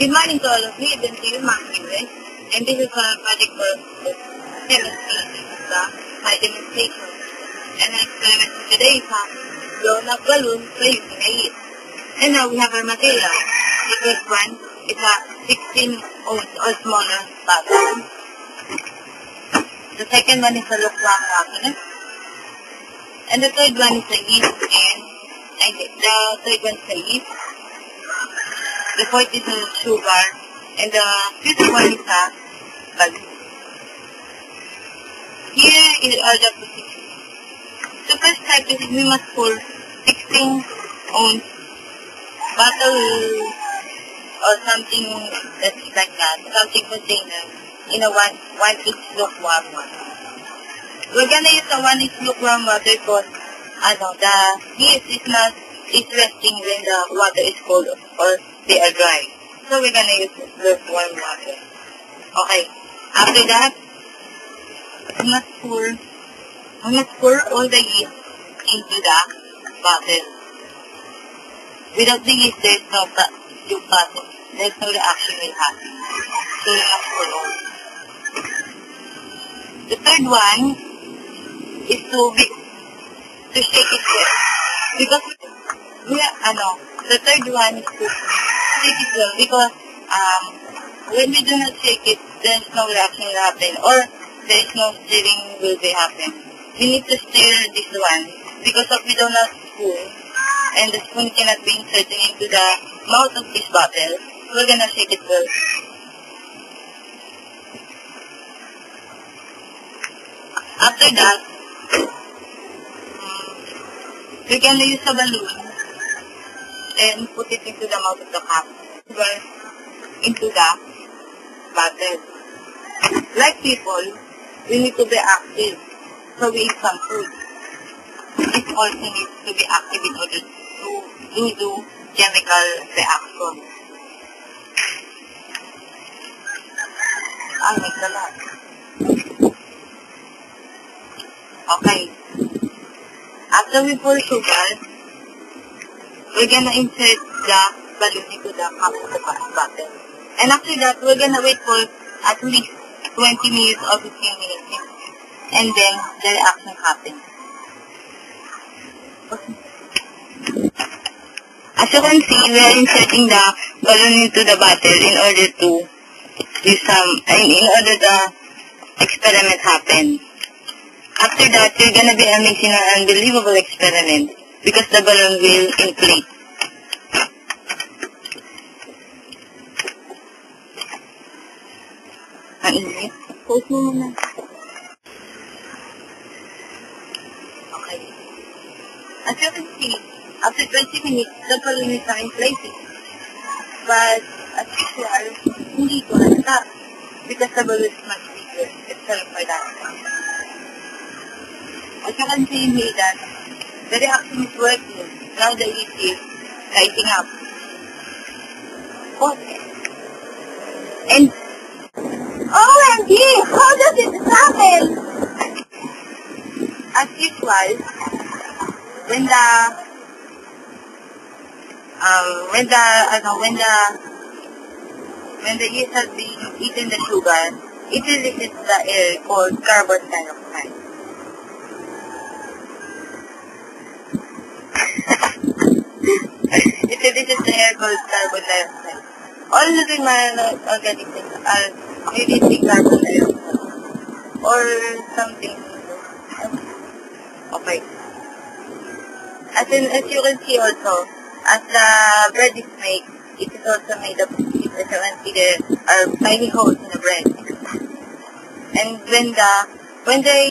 Good morning to all of you. This is Margaret, and this is our project for chemistry. This is the high demonstration. And our experiment for today is a blown-up balloon placed in a heat. And now we have our material. The first one is a 16 ounce or smaller bottle. The second one is a lukewarm water. And the third one is a yeast and the third one is a yeast. The fourth is a sugar, and the fifth one is a balloon. Here are the procedures. The first step is we must pour 16 ounce bottle or something that's like that, something container in a 1 inch lukewarm water. We're gonna use the 1 inch lukewarm water because the yeast is resting when the water is cold or they are dry. So we're gonna use lukewarm water. Okay. After that, we must pour all the yeast into the bottle. Without the yeast, there's no process. There's no reaction will happen. So we must pour all. The third one is to shake it well. Because the third one is to shake it well because when we do not shake it, there's no reaction will happen or there is no stirring will be happen. We need to stir this one because if we do not spoon and the spoon cannot be inserted into the mouth of this bottle, we're gonna shake it well. After that, we're gonna use a balloon and put it into the mouth of the cup, into the bottle. Like people, we need to be active, so we eat some food. It also needs to be active in order to do chemical reaction. Makes a lot. Okay. After we pour sugar, we're gonna insert the balloon into the cup of the bottle. And after that, we're gonna wait for at least 20 minutes or 15 minutes. And then the reaction happens. As you can see, we are inserting the balloon into the bottle in order to do in order the experiment happen. After that, you're gonna be amazing or unbelievable experiment because the balloon will inflate. Ang init. Pause mo muna. Okay. As you can see, after 20 minutes, the balloon is now inflating. But as usual, hindi ito na-stop because the balloon is much bigger. It's all for that. As you can see here that the reaction is working. Now the yeast is rising up. And OMG! How does it happen? As usual, when the yeast has been eaten the sugar, it releases the air called carbon dioxide. It releases the air called carbon dioxide. All living organisms are releasing carbon dioxide or something. Okay. As you can see also, as the bread is made, it is also made of yeast. As you can see, there are tiny holes in the bread. And when the